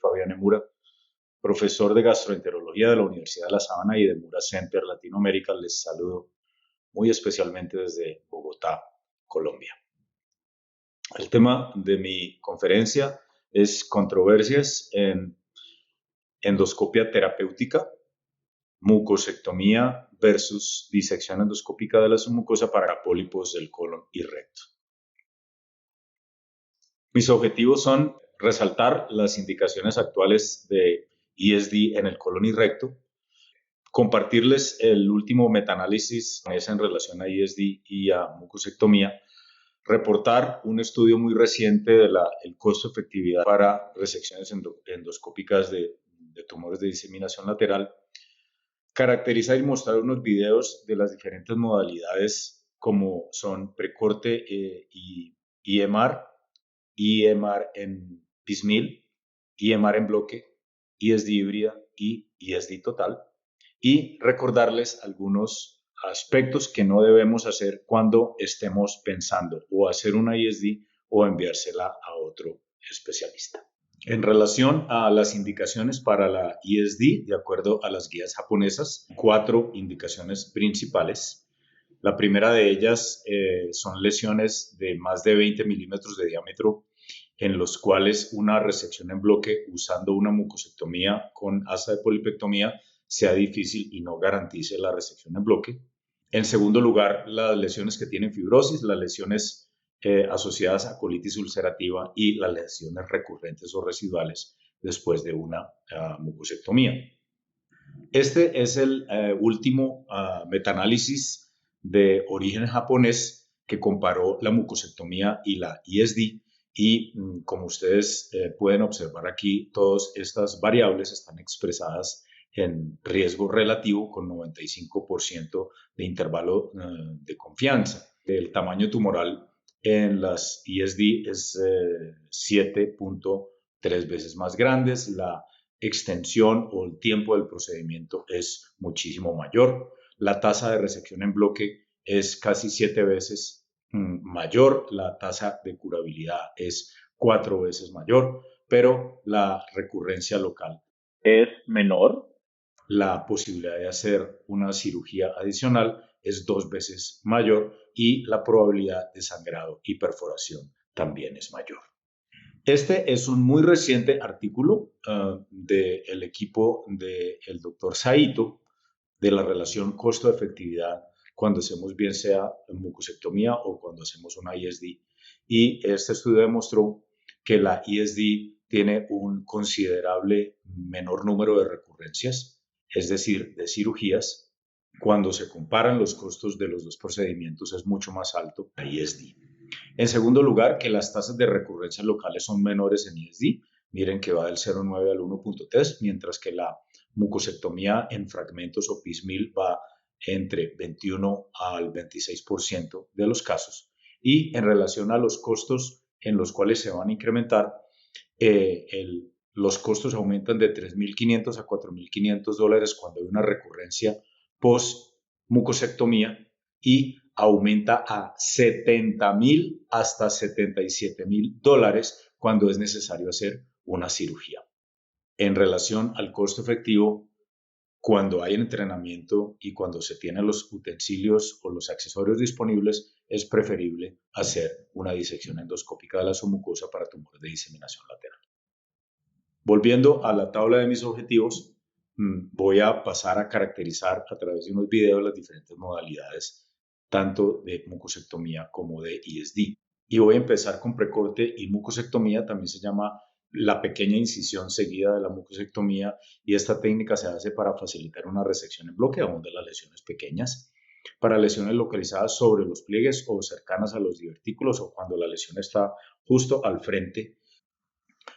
Fabián Emura, profesor de gastroenterología de la Universidad de La Sabana y de Mura Center Latinoamérica. Les saludo muy especialmente desde Bogotá, Colombia. El tema de mi conferencia es controversias en endoscopia terapéutica, mucosectomía versus disección endoscópica de la submucosa para pólipos del colon y recto. Mis objetivos son resaltar las indicaciones actuales de ISD en el colon y recto, compartirles el último metaanálisis en relación a ISD y a mucosectomía, reportar un estudio muy reciente del costo-efectividad para resecciones endoscópicas de tumores de diseminación lateral, caracterizar y mostrar unos videos de las diferentes modalidades como son precorte y EMR, EMR en piecemeal, EMR en bloque, ISD híbrida y ISD total, y recordarles algunos aspectos que no debemos hacer cuando estemos pensando o hacer una ISD o enviársela a otro especialista. En relación a las indicaciones para la ISD, de acuerdo a las guías japonesas, 4 indicaciones principales. La primera de ellas son lesiones de más de 20 milímetros de diámetro en los cuales una resección en bloque usando una mucosectomía con asa de polipectomía sea difícil y no garantice la resección en bloque. En segundo lugar, las lesiones que tienen fibrosis, las lesiones asociadas a colitis ulcerativa y las lesiones recurrentes o residuales después de una mucosectomía. Este es el último metaanálisis de origen japonés que comparó la mucosectomía y la ISD y como ustedes pueden observar aquí, todas estas variables están expresadas en riesgo relativo con 95% de intervalo de confianza. El tamaño tumoral en las ISD es 7.3 veces más grandes, la extensión o el tiempo del procedimiento es muchísimo mayor, la tasa de resección en bloque es casi 7 veces mayor, la tasa de curabilidad es 4 veces mayor, pero la recurrencia local es menor. La posibilidad de hacer una cirugía adicional es 2 veces mayor y la probabilidad de sangrado y perforación también es mayor. Este es un muy reciente artículo del equipo del doctor Saito de la relación costo-efectividad cuando hacemos bien sea mucosectomía o cuando hacemos una ISD. Y este estudio demostró que la ISD tiene un considerable menor número de recurrencias, es decir, de cirugías. Cuando se comparan los costos de los dos procedimientos es mucho más alto la ISD. En segundo lugar, que las tasas de recurrencia locales son menores en ISD. Miren que va del 0.9 al 1.3, mientras que la mucosectomía en fragmentos o piecemeal va entre 21 al 26% de los casos. Y en relación a los costos en los cuales se van a incrementar, los costos aumentan de $3.500 a $4.500 cuando hay una recurrencia post-mucosectomía y aumenta a $70,000 hasta $77,000 cuando es necesario hacer una cirugía. En relación al costo efectivo, cuando hay entrenamiento y cuando se tienen los utensilios o los accesorios disponibles, es preferible hacer una disección endoscópica de la submucosa para tumores de diseminación lateral. Volviendo a la tabla de mis objetivos, voy a pasar a caracterizar a través de unos videos las diferentes modalidades tanto de mucosectomía como de ISD. Y voy a empezar con precorte y mucosectomía, también se llama la pequeña incisión seguida de la mucosectomía, y esta técnica se hace para facilitar una resección en bloque aún de las lesiones pequeñas, para lesiones localizadas sobre los pliegues o cercanas a los divertículos o cuando la lesión está justo al frente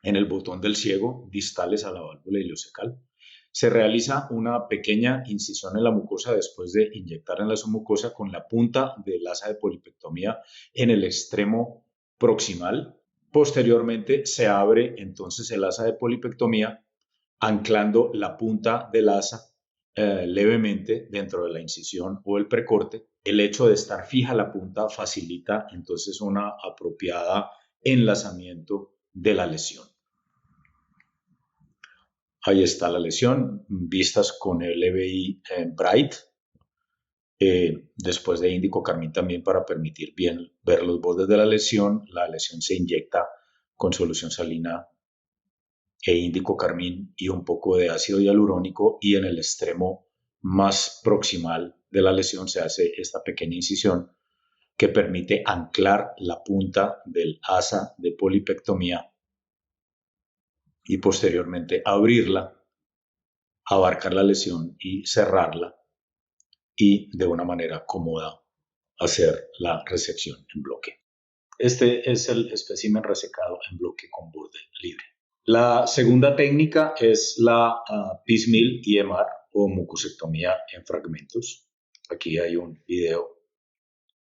en el botón del ciego, distales a la válvula ileocecal. Se realiza una pequeña incisión en la mucosa después de inyectar en la submucosa con la punta del asa de polipectomía en el extremo proximal. Posteriormente se abre entonces el asa de polipectomía anclando la punta del asa levemente dentro de la incisión o el precorte. El hecho de estar fija la punta facilita entonces una apropiada enlazamiento de la lesión. Ahí está la lesión, vistas con el EBI Bright, después de índico carmín también para permitir bien ver los bordes de la lesión. La lesión se inyecta con solución salina e índico carmín y un poco de ácido hialurónico, y en el extremo más proximal de la lesión se hace esta pequeña incisión que permite anclar la punta del asa de polipectomía y posteriormente abrirla, abarcar la lesión y cerrarla, y de una manera cómoda hacer la resección en bloque. Este es el espécimen resecado en bloque con borde libre. La segunda técnica es la piecemeal EMR o mucosectomía en fragmentos. Aquí hay un video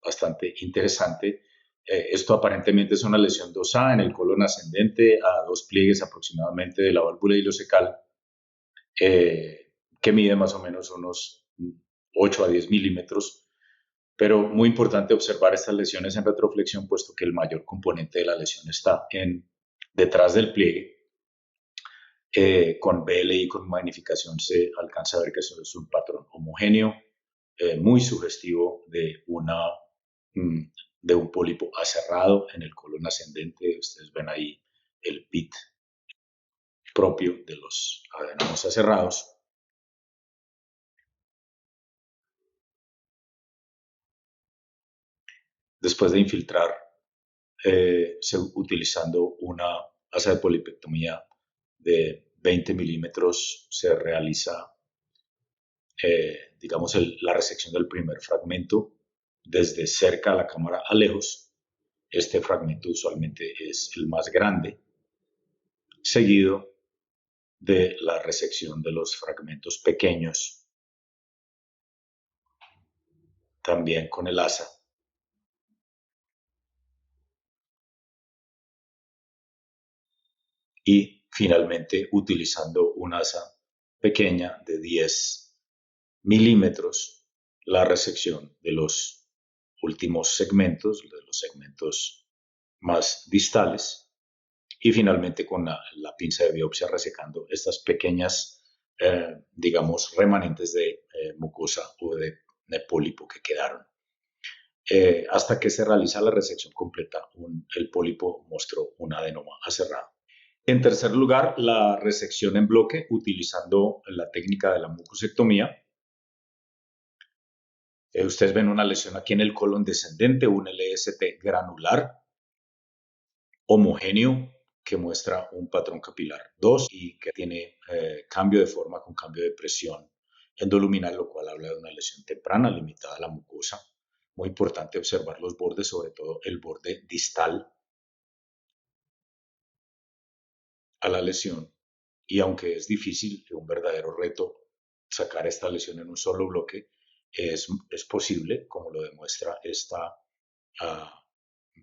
bastante interesante. Esto aparentemente es una lesión 2A en el colon ascendente a 2 pliegues aproximadamente de la válvula ileocecal, que mide más o menos unos 8 a 10 milímetros. Pero muy importante observar estas lesiones en retroflexión, puesto que el mayor componente de la lesión está detrás del pliegue. Con BLI, con magnificación, se alcanza a ver que eso es un patrón homogéneo, muy sugestivo de un pólipo aserrado en el colon ascendente. Ustedes ven ahí el pit propio de los adenoma aserrados. Después de infiltrar, utilizando una asa de polipectomía de 20 milímetros, se realiza, digamos, la resección del primer fragmento desde cerca a la cámara a lejos. Este fragmento usualmente es el más grande, seguido de la resección de los fragmentos pequeños, también con el asa. Y finalmente, utilizando un asa pequeña de 10 milímetros, la resección de los últimos segmentos, de los segmentos más distales, y finalmente con la pinza de biopsia resecando estas pequeñas, digamos, remanentes de mucosa o de pólipo que quedaron. Hasta que se realiza la resección completa, el pólipo mostró un adenoma aserrado. En tercer lugar, la resección en bloque utilizando la técnica de la mucosectomía. Ustedes ven una lesión aquí en el colon descendente, un LST granular homogéneo que muestra un patrón capilar 2 y que tiene cambio de forma con cambio de presión endoluminal, lo cual habla de una lesión temprana limitada a la mucosa. Muy importante observar los bordes, sobre todo el borde distal a la lesión, y aunque es difícil, un verdadero reto sacar esta lesión en un solo bloque, es posible, como lo demuestra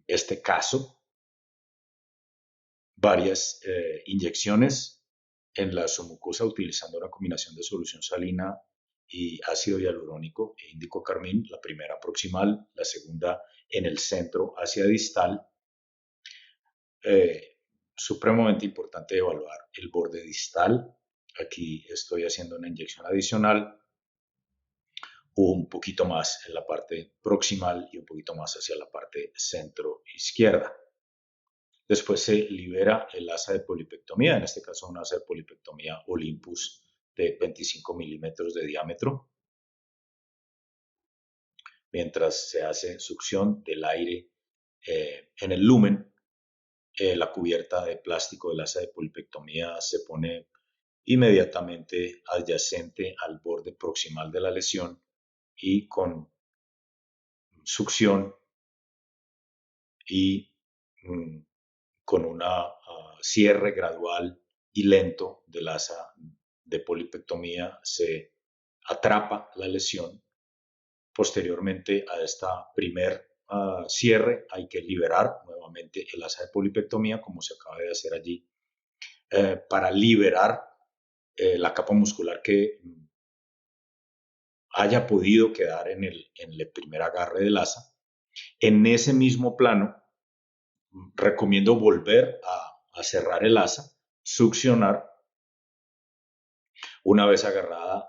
este caso. Varias inyecciones en la submucosa utilizando una combinación de solución salina y ácido hialurónico e índico carmín, la primera proximal, la segunda en el centro hacia distal. Supremamente importante evaluar el borde distal. Aquí estoy haciendo una inyección adicional, un poquito más en la parte proximal y un poquito más hacia la parte centro izquierda. Después se libera el asa de polipectomía, en este caso una asa de polipectomía Olympus de 25 milímetros de diámetro, mientras se hace succión del aire en el lumen. La cubierta de plástico del asa de polipectomía se pone inmediatamente adyacente al borde proximal de la lesión, y con succión y con un cierre gradual y lento del asa de polipectomía se atrapa la lesión. Posteriormente a esta primer cierre hay que liberar nuevamente el asa de polipectomía, como se acaba de hacer allí, para liberar la capa muscular que haya podido quedar en el primer agarre del asa. En ese mismo plano, recomiendo volver a cerrar el asa, succionar Una vez agarrada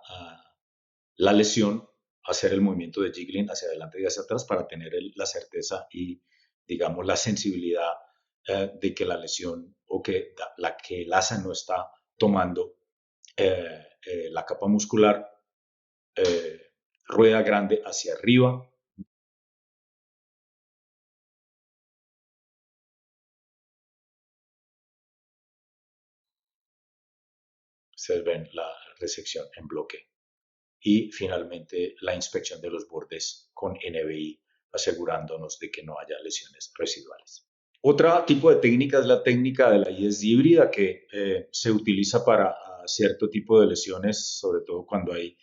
la lesión, hacer el movimiento de jiggling hacia adelante y hacia atrás para tener la certeza y, digamos, la sensibilidad de que la lesión o que que el asa no está tomando la capa muscular, rueda grande hacia arriba. Se ven la resección en bloque. Y finalmente la inspección de los bordes con NBI, asegurándonos de que no haya lesiones residuales. Otro tipo de técnica es la técnica de la ISD híbrida que se utiliza para cierto tipo de lesiones, sobre todo cuando hay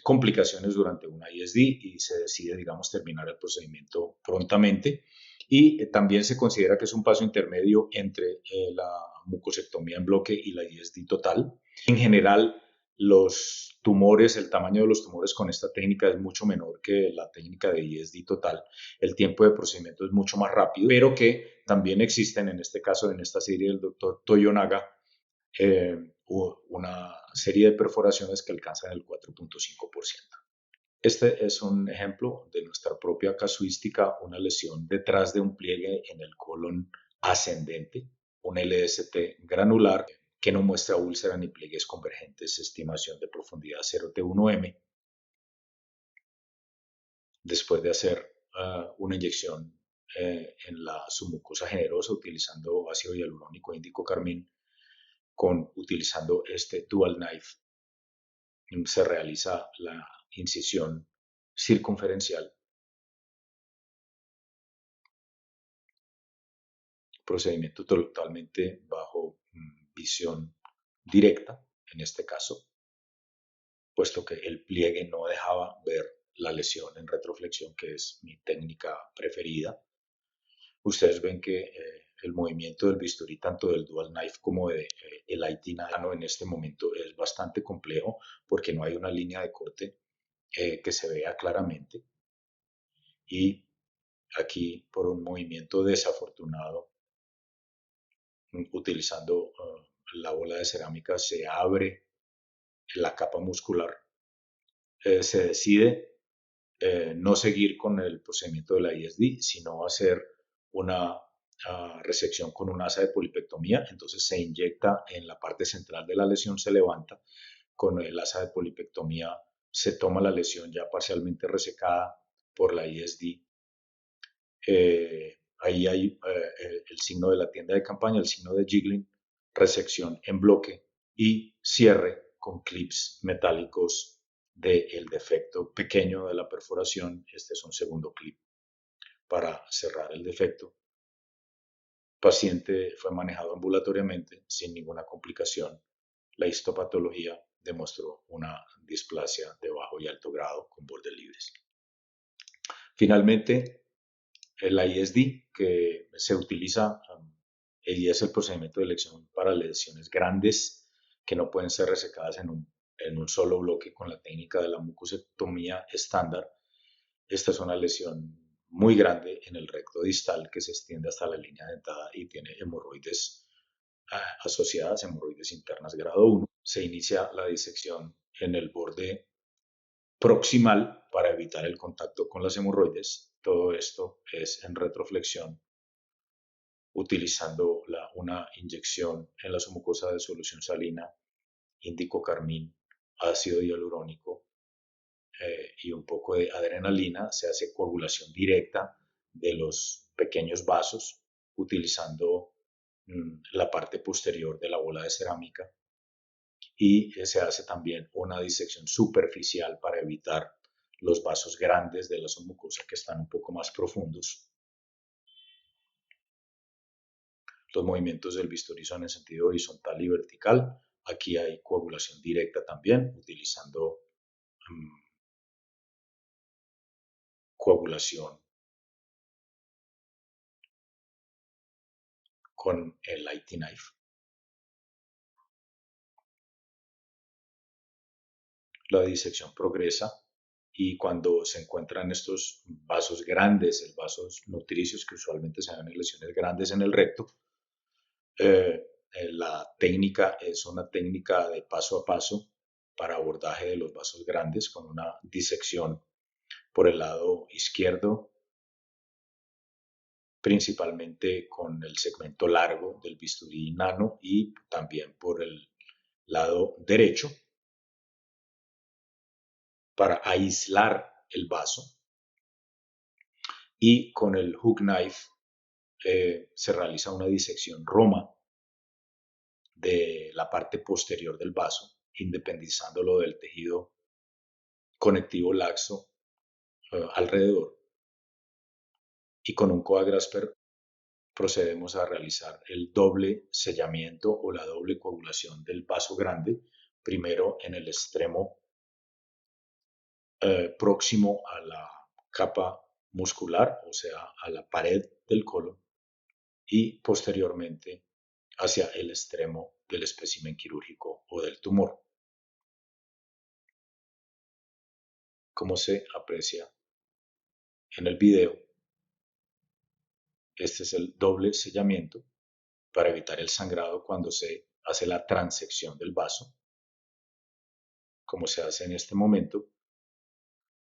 complicaciones durante una ISD y se decide, digamos, terminar el procedimiento prontamente. Y también se considera que es un paso intermedio entre la mucosectomía en bloque y la ISD total. En general, los tumores, el tamaño de los tumores con esta técnica es mucho menor que la técnica de ISD total. El tiempo de procedimiento es mucho más rápido, pero que también existen, en este caso, en esta serie del doctor Toyonaga, una serie de perforaciones que alcanzan el 4.5%. Este es un ejemplo de nuestra propia casuística, una lesión detrás de un pliegue en el colon ascendente, un LST granular que no muestra úlcera ni pliegues convergentes, estimación de profundidad 0T1M. Después de hacer una inyección en la submucosa generosa utilizando ácido hialurónico índico carmín, utilizando este dual knife, se realiza la incisión circunferencial, procedimiento totalmente bajo visión directa, en este caso, puesto que el pliegue no dejaba ver la lesión en retroflexión, que es mi técnica preferida. Ustedes ven que el movimiento del bisturí, tanto del dual knife como del IT nano en este momento es bastante complejo porque no hay una línea de corte que se vea claramente. Y aquí, por un movimiento desafortunado, utilizando la bola de cerámica, se abre la capa muscular. Se decide no seguir con el procedimiento de la ISD, sino hacer una resección con un asa de polipectomía. Entonces se inyecta en la parte central de la lesión, se levanta con el asa de polipectomía, se toma la lesión ya parcialmente resecada por la ISD. Ahí hay el signo de la tienda de campaña, el signo de jiggling, resección en bloque y cierre con clips metálicos del defecto pequeño de la perforación. Este es un segundo clip para cerrar el defecto. El paciente fue manejado ambulatoriamente sin ninguna complicación. La histopatología demostró una displasia de bajo y alto grado con bordes libres. Finalmente, la ISD, que se utiliza y es el procedimiento de elección para lesiones grandes que no pueden ser resecadas en un solo bloque con la técnica de la mucosectomía estándar. Esta es una lesión muy grande en el recto distal que se extiende hasta la línea dentada y tiene hemorroides asociadas, hemorroides internas grado 1. Se inicia la disección en el borde proximal para evitar el contacto con las hemorroides. Todo esto es en retroflexión utilizando una inyección en la submucosa de solución salina, índico carmín, ácido hialurónico y un poco de adrenalina. Se hace coagulación directa de los pequeños vasos utilizando la parte posterior de la bola de cerámica y se hace también una disección superficial para evitar los vasos grandes de la submucosa que están un poco más profundos. Los movimientos del bisturí son en sentido horizontal y vertical. Aquí hay coagulación directa también, utilizando coagulación con el IT knife. La disección progresa y cuando se encuentran estos vasos grandes, vasos nutricios que usualmente se dan en lesiones grandes en el recto, La técnica es una técnica de paso a paso para abordaje de los vasos grandes con una disección por el lado izquierdo, principalmente con el segmento largo del bisturí nano y también por el lado derecho para aislar el vaso, y con el hook knife se realiza una disección roma de la parte posterior del vaso, independizándolo del tejido conectivo laxo alrededor, y con un coagrasper procedemos a realizar el doble sellamiento o la doble coagulación del vaso grande, primero en el extremo próximo a la capa muscular, o sea, a la pared del colon, y posteriormente hacia el extremo del espécimen quirúrgico o del tumor. Como se aprecia en el video, este es el doble sellamiento para evitar el sangrado cuando se hace la transección del vaso, como se hace en este momento,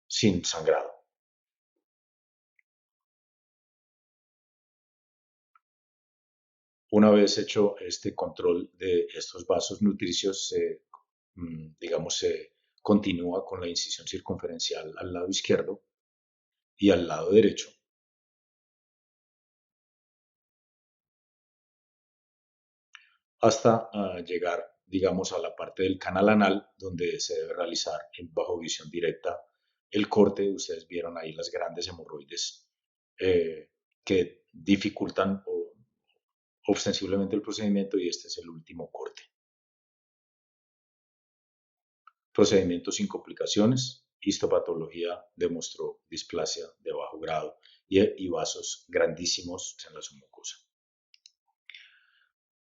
sin sangrado. Una vez hecho este control de estos vasos nutricios, se continúa con la incisión circunferencial al lado izquierdo y al lado derecho, hasta llegar, digamos, a la parte del canal anal, donde se debe realizar bajo visión directa el corte. Ustedes vieron ahí las grandes hemorroides que dificultan ostensiblemente el procedimiento, y este es el último corte. Procedimiento sin complicaciones. Histopatología demostró displasia de bajo grado y vasos grandísimos en la submucosa.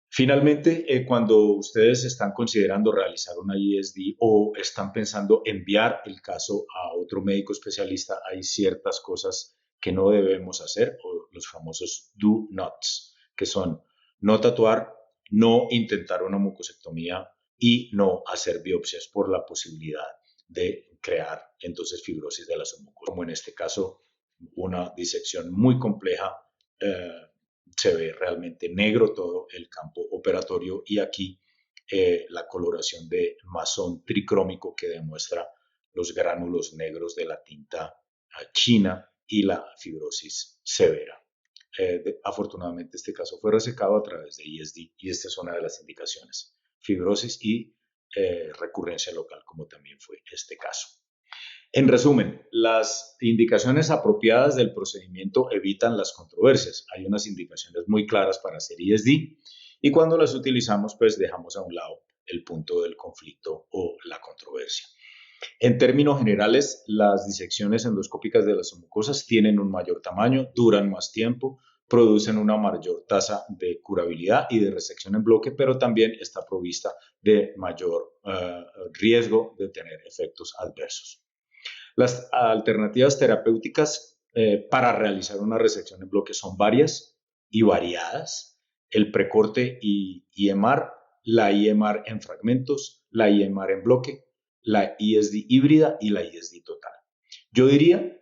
Finalmente, cuando ustedes están considerando realizar una ISD o están pensando enviar el caso a otro médico especialista, hay ciertas cosas que no debemos hacer, o los famosos do nots, que son no tatuar, no intentar una mucosectomía y no hacer biopsias por la posibilidad de crear entonces fibrosis de la submucosa, como en este caso una disección muy compleja. Se ve realmente negro todo el campo operatorio, y aquí la coloración de masón tricrómico que demuestra los gránulos negros de la tinta china y la fibrosis severa. Afortunadamente este caso fue resecado a través de ISD, y esta es una de las indicaciones: fibrosis y recurrencia local, como también fue este caso. En resumen, las indicaciones apropiadas del procedimiento evitan las controversias. Hay unas indicaciones muy claras para hacer ISD, y cuando las utilizamos, pues dejamos a un lado el punto del conflicto o la controversia. En términos generales, las disecciones endoscópicas de las submucosas tienen un mayor tamaño, duran más tiempo, producen una mayor tasa de curabilidad y de resección en bloque, pero también está provista de mayor riesgo de tener efectos adversos. Las alternativas terapéuticas para realizar una resección en bloque son varias y variadas: el precorte y IEMAR, la IEMAR en fragmentos, la IEMAR en bloque, la ISD híbrida y la ISD total. Yo diría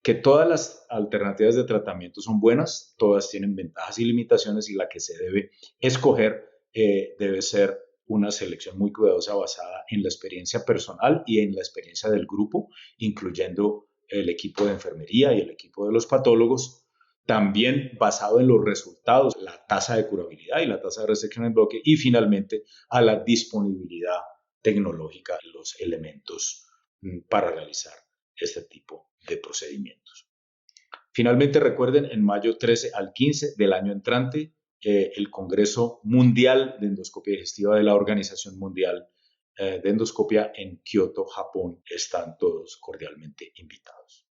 que todas las alternativas de tratamiento son buenas, todas tienen ventajas y limitaciones, y la que se debe escoger debe ser una selección muy cuidadosa, basada en la experiencia personal y en la experiencia del grupo, incluyendo el equipo de enfermería y el equipo de los patólogos, también basado en los resultados, la tasa de curabilidad y la tasa de resección en bloque, y finalmente a la disponibilidad tecnológica de los elementos para realizar este tipo de procedimientos. Finalmente, recuerden, en mayo 13 al 15 del año entrante, el Congreso Mundial de Endoscopia Digestiva de la Organización Mundial de Endoscopia en Kioto, Japón. Están todos cordialmente invitados.